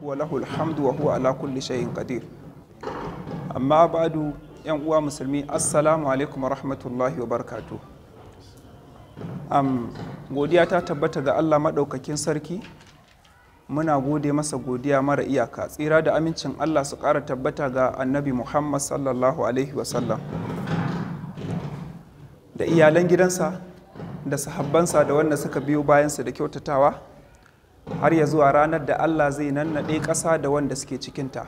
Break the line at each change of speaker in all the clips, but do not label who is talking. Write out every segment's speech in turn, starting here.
wa lahul hamdu wa huwa ala kulli shay'in qadir. Amma ba'du, yan uwa musulmi, assalamu alaikum wa rahmatullahi wa barakatuh. Godiya ta tabbata ga Allah maɗaukakin sarki. Muna gode masa godiya mara iyaka. Tsira da amincin Allah su ƙara tabbata ga annabi Muhammad sallallahu alaihi wasallam da iyalan gidansa da sahabbansa da wanda suka biyo bayansa da kyautatawa har ya zuwa ranar da Allah zai nannaɗe ƙasa da wanda suke cikinta.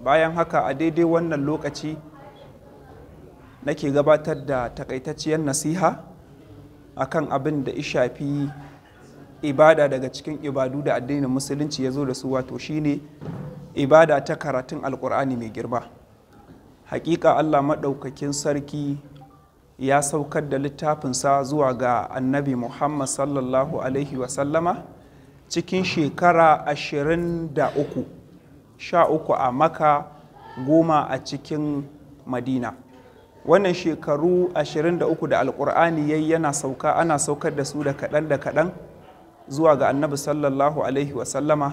Bayan haka, a daidai wannan lokaci nake gabatar da takaitacciyar nasiha akan abin da ya shafi ibada daga cikin ibadu da addinin musulunci ya zo da su, wato shine ibada ta karatun alkur'ani mai girma. Hakika Allah maɗaukakin sarki ya saukar da littafinsa zuwa ga annabi Muhammad sallallahu alaihi wasallama cikin shekara 23, 13 a Makka, 10 a cikin Madina. Wannan shekaru 23 da alkur'ani yayi yana sauka, ana saukar da su da kaɗan zuwa ga annabi sallallahu alaihi wasallama,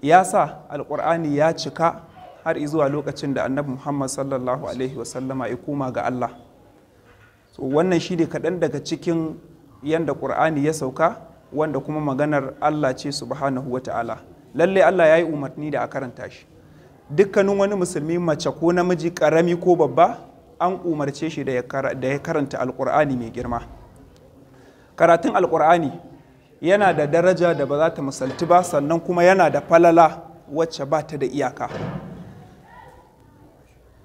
ya sa alkur'ani ya cika har zuwa lokacin da annabi Muhammad sallallahu alaihi wasallama ya koma ga Allah. So, wannan shi ne kaɗan daga cikin yadda ƙur'ani ya sauka, wanda kuma maganar Allah ce subhanahu wa ta'ala. Lalle Allah ya yi umarni da a karanta shi. Dukkanin wani musulmi, mace ko namiji, ƙarami ko babba, an umarce shi da ya karanta alƙur'ani mai girma. Karatun alƙur'ani yana da daraja da ba za ta misaltu ba, sannan kuma yana da falala wacce ba ta da iyaka.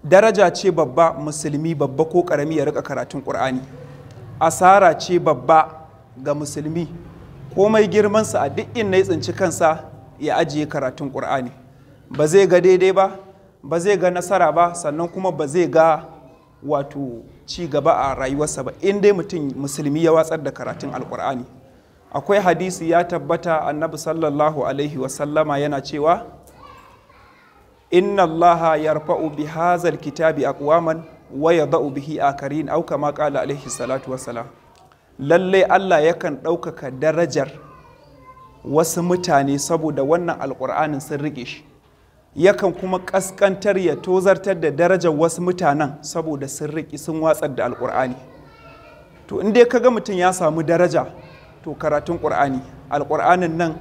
Daraja ce babba musulmi, babba ko ƙarami, ya rika karatun ƙur'ani. Asara ce babba ga musulmi, komai girmansa a duk inda ya tsinci kansa ya ajiye karatun ƙur'ani. Ba zai ga daidai ba, ba zai ga nasara ba, sannan kuma ba zai ga wato ci gaba a rayuwarsa ba in dai mutum musulmi ya watsar da karatun alƙur'ani. Akwai hadisi ya tabbata, annabi sallallahu alaihi wasallama yana cewa, inna allaha yarfa'u bi hazal kitabi aqwaman wa yada'u bihi akarin, au kama qala alaihi salatu wassalam. Lalle Allah yakan ɗaukaka darajar wasu mutane saboda wannan alƙur'anin sun rike shi, yakan kuma ƙasƙantar ya tozartar da darajar wasu mutanen saboda sun riƙe sun watsar da alƙur'ani. To in dai kaga mutum ya samu daraja, to karatun ƙur'ani. Alƙur'anin nan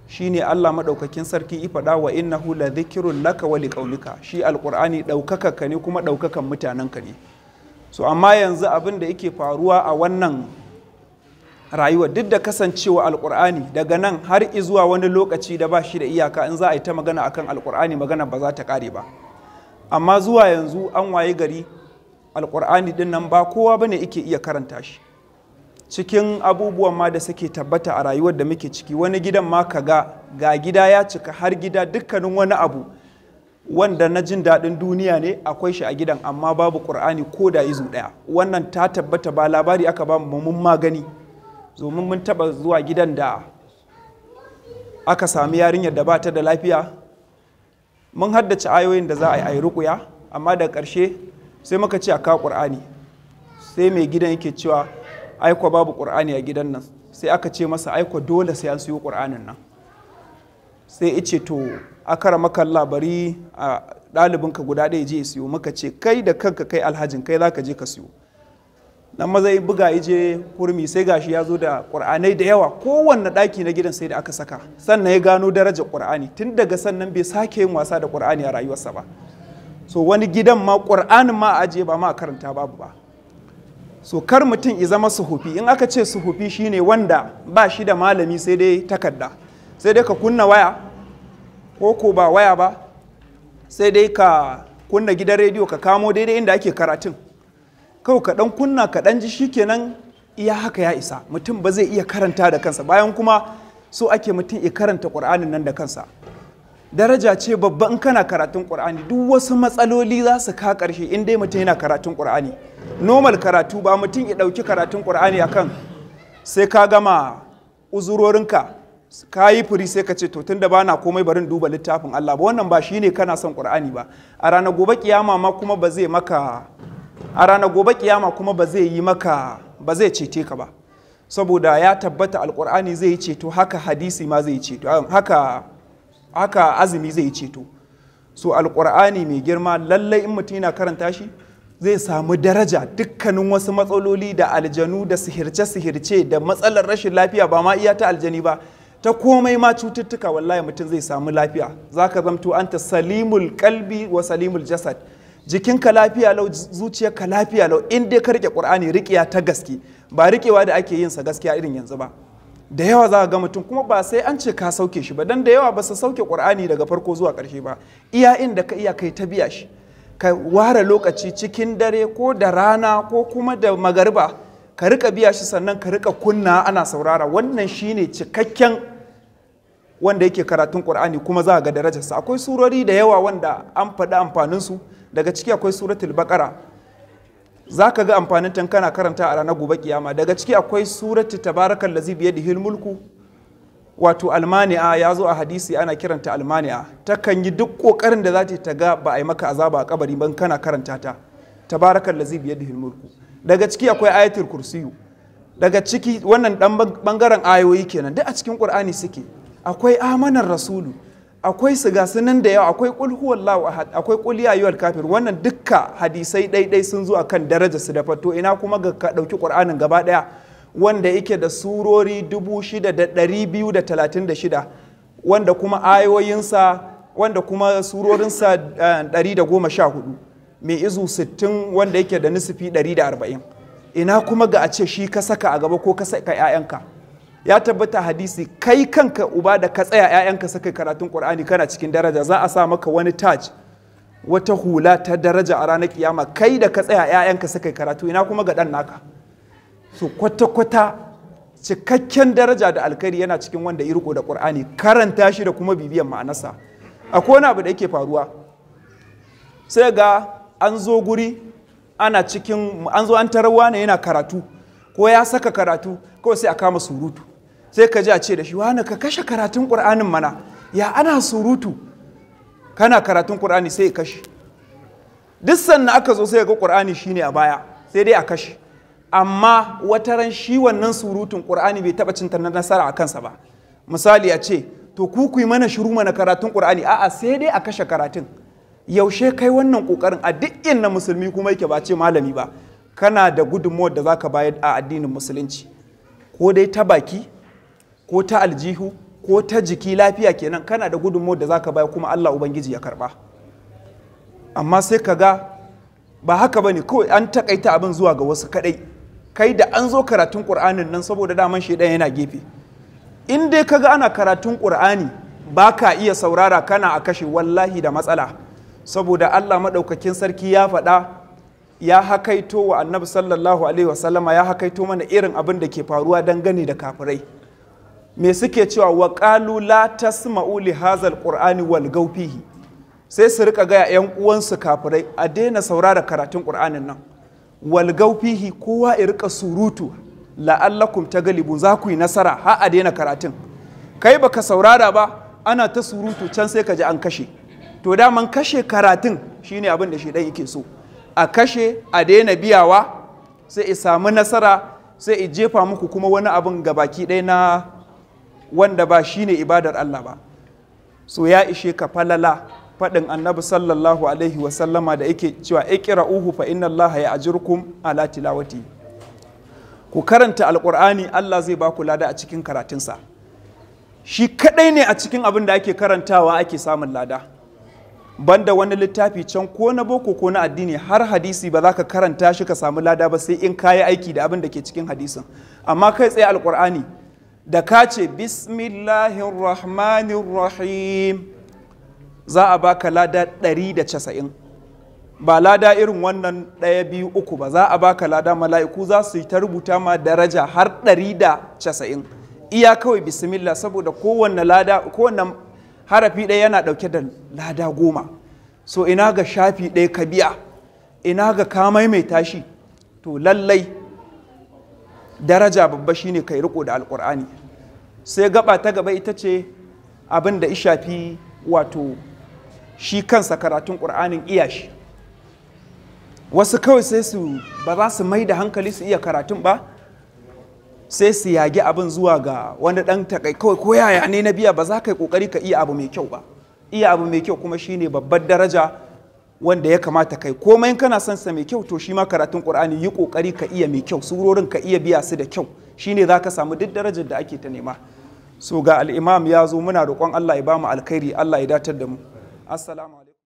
shine Allah maɗaukakin sarki ifada wa innahu la dhikrun laka wa liqaumika. Shi alƙur'ani ɗaukaka ne kuma ɗaukakan mutanenka ne. So amma yanzu abin da yake faruwa a wannan rayuwa, duk da kasancewa alƙur'ani daga nan har zuwa wani lokaci da ba shi da iyaka, in za a yi ta magana akan alƙur'ani magana ba za ta ƙare ba. Amma zuwa yanzu an waye gari alƙur'ani din nan ba kowa bane yake iya karanta shi. Cikin abubuwan ma da suke tabbata a rayuwar da muke ciki, wani gidan ma ka ga gida ya cika har gida, dukkanin wani abu wanda na jin daɗin duniya ne akwai shi a gidan, amma babu ƙur'ani ko da izu ɗaya. Wannan ta tabbata, ba labari aka ba mu, mun magani. Domin mun taɓa zuwa gidan da aka sami yarinyar da ba ta da lafiya, mun haddace ayoyin da za a yi ruƙuya, amma da ƙarshe sai muka ce a kawo ƙur'ani. Sai mai gidan yake cewa aiko babu ƙur'ani a gidan nan. Sai aka ce masa aiko dole sai an siyo ƙur'anin nan. Sai ice to akara maka labari a ɗalibinka guda ɗaya je ya siyo. Muka ce kai da kanka, kai alhajin, kai za ka je ka siyo. Nan maza ya buga ya je kurmi, sai gashi ya zo da ƙur'anai da yawa, kowanne ɗaki na gidan sai da aka saka. Sannan ya gano darajar ƙur'ani, tun daga sannan bai sake yin wasa da ƙur'ani a rayuwarsa ba. So wani gidan ma ƙur'anin ma a ajiye ba ma a karanta babu ba. So kar mutum ya zama suhufi. In aka ce suhufi shine wanda ba shi da malami sai dai takarda, sai dai ka kunna waya, ko ba waya ba, sai dai ka kunna gidan rediyo ka kamo daidai inda ake karatun, kawai ka ɗan kunna ka ɗan ji, shikenan iya haka ya isa. Mutum ba zai iya karanta da kansa, bayan kuma so ake mutum ya karanta ƙur'anin nan da kansa. Daraja ce babba in kana karatun ƙur'ani. Duk wasu matsaloli za su ka ƙarshe in dai mutum yana karatun ƙur'ani. Normal karatu, ba mutum ya ɗauki karatun ƙur'ani akan sai ka gama uzurorinka ka yi firi sai ka ce to tun da ba na komai barin duba littafin Allah ba. Wannan ba shi ne kana son ƙur'ani ba. A ranar gobe kiyama ma kuma ba zai maka, a ranar gobe kiyama kuma ba zai yi maka, ba zai cete ka ba, saboda ya tabbata alƙur'ani zai yi ceto, haka hadisi ma zai yi ceto, haka haka azumi zai yi ceto. So alƙur'ani mai girma lallai in mutum yana karanta shi zai samu daraja. Dukkanin wasu matsaloli da aljanu da sihirce-sihirce da matsalar rashin lafiya, ba ma iya ta aljani ba, ta komai ma cututtuka, wallahi mutum zai samu lafiya. Za ka zamto anta salimul kalbi wa salimul jasad, jikinka lafiya lau, zuciyarka lafiya lau, in dai ka rike ƙur'ani riƙiya ta gaske, ba riƙewa da ake yin sa gaskiya irin yanzu ba. Da yawa za ka ga mutum, kuma ba sai an ce ka sauke shi ba, dan da yawa ba su sauke ƙur'ani daga farko zuwa ƙarshe ba. Iya inda ka iya kai ta biya shi, ka ware lokaci cikin dare ko da rana ko kuma da magariba ka rika biya shi, sannan ka rika kunna ana saurara. Wannan shine cikakken wanda yake karatun Qur'ani, kuma za ga darajarsa. Akwai surori da yawa wanda an faɗi amfaninsu, daga ciki akwai suratul Baqara, za ka ga amfanin tan kana karanta a ranar gobe kiyama. Daga ciki akwai suratul Tabarakal Lazi biyadihil mulku, wato almani'a, ya zo a hadisi ana kiranta almani'a. Takan yi duk ƙoƙarin da za ta ga ba a yi maka azaba a kabari ban kana karanta ta. Tabarakal Lazi biyadihil mulku. Daga ciki akwai ayatul kursiyu. Daga ciki wannan dan bangaren ayoyi kenan, duk a cikin Qur'ani suke. Akwai amanar rasulu, akwai siga sunan da yawa, akwai qul huwallahu ahad, akwai qul ya ayyuhal kafir. Wannan dukka hadisai daidai sun zo akan darajar su da fato. Ina kuma ga ka dauki Qur'anin gaba daya wanda yake da surori 6236, wanda kuma ayoyinsa, wanda kuma surorinsa 114, mai izu 60, wanda yake da nisfi 140. Ina kuma ga a ce shi ka saka a gaba ko ka saka 'ya'yanka. Ya tabbata hadisi, kai kanka uba da ka tsaya 'ya'yanka saka karatun Qur'ani kana cikin daraja. Za a sa maka wani taj, wata hula ta daraja a ranar kiyama, kai da ka tsaya 'ya'yanka saka karatu. Ina kuma ga dan naka. So kwata-kwata cikakken daraja da alkhairi yana cikin wanda ya riko da Qur'ani, karanta shi da kuma bibiyan ma'anarsa. Akwai wani abu da yake faruwa, sai ga an zo guri ana cikin, an zo an tarawa ne yana karatu ko ya saka karatu, kawai sai a kama surutu. Sai ka ji a ce da shi, wani ka kashe karatun Qur'anin mana, ya ana surutu kana karatun Qur'ani, sai ya kashe. Duk sannan aka zo sai ga Qur'ani shine a baya, sai dai a kashe. Amma wata ran shi wannan surutun Qur'ani bai taɓa cin nasara a kansa ba. Misali a ce, to ku yi mana shiru mana karatun Qur'ani, a'a sai dai a kashe karatun. Yaushe kai wannan kokarin a duk inna musulmi kuma yake, ba ce malami ba, kana da gudunmuwar da zaka bayar a addinin musulunci, ko dai ta baki ko ta aljihu ko ta jiki, lafiya kenan, kana da gudunmuwar da zaka bayar kuma Allah ubangiji ya karba. Amma sai ka ga ba haka bane, kawai an takaita abin zuwa ga wasu kadai. Kai da an zo karatun Qur'anin nan, saboda daman shedan yana gefe, in dai kaga ana karatun Qur'ani ba ka iya saurara, kana a kashe, wallahi da matsala. Saboda Allah maɗaukakin sarki ya faɗa, ya hakaito wa annabi sallallahu alaihi wasallama, ya hakaito mana irin abin da ke faruwa dangane da kafirai. Me suke cewa, wa qalu la tasma'u li hadzal qur'ani walgaw fihi. Sai su rika ga yan uwansu kafirai, a daina saurara karatun Qur'anin nan, walgaw fihi, kowa ya rika surutu, la'allakum taglibun, za ku yi nasara, ha a daina karatun. Kai baka saurara ba, ana ta surutu, can sai ka ji an kashe. To daman kashe karatun shine abin da shedan yake so, a kashe, a daina biyawa, sai i samu nasara, sai i jefa muku kuma wani abin gabaki ɗaya na wanda ba shine ibadar Allah ba. So ya ishe ka falala faɗin annabi sallallahu alaihi wasallama da yake cewa iqra'uhu fa inna Allaha ya'jurukum ala tilawati. Ku karanta alqur'ani, Allah zai ba ku lada a cikin karatunsa. Shi kadai ne a cikin abin da ake karantawa ake samun lada, banda wani littafi can ko na boko ko na addini, har hadisi ba za ka karanta shi ka samu lada ba, sai in kayi aiki da abin da ke cikin hadisin. Amma kai tsaye alqur'ani da ka ce bismillahirrahmanirrahim, za a baka lada 190, ba lada irin wannan 1, 2, 3 ba, za a baka lada, mala'iku za su yi ta rubuta ma daraja har 190. Iya kawai bismillah, saboda kowanne lada, kowanne harafi ɗaya yana ɗauke da lada 10. So ina ga shafi ɗaya ka biya, ina ga ka maimaita shi. To lallai daraja babba shine kai riko da alƙur'ani. Sai gaba ta gaba ita ce abin da ishafi, wato shi kansa karatun ƙur'anin iya shi. Wasu kawai sai su ba za su mai da hankali su iya karatun ba, sai su yage abin zuwa ga wani ɗan takai kawai ko yaya ne na biya, ba za ka yi ƙoƙari ka iya abu mai kyau ba. Iya abu mai kyau kuma shine babbar daraja wanda ya kamata kai komai in kana son sa mai kyau, to shi ma karatun Qur'ani yi ƙoƙari ka iya mai kyau, surorin ka iya biya su da kyau, shine za ka samu duk darajar da ake ta nema. So ga al'imam ya zo, muna roƙon Allah ya ba mu alkhairi, Allah ya datar da mu. Assalamu alaikum.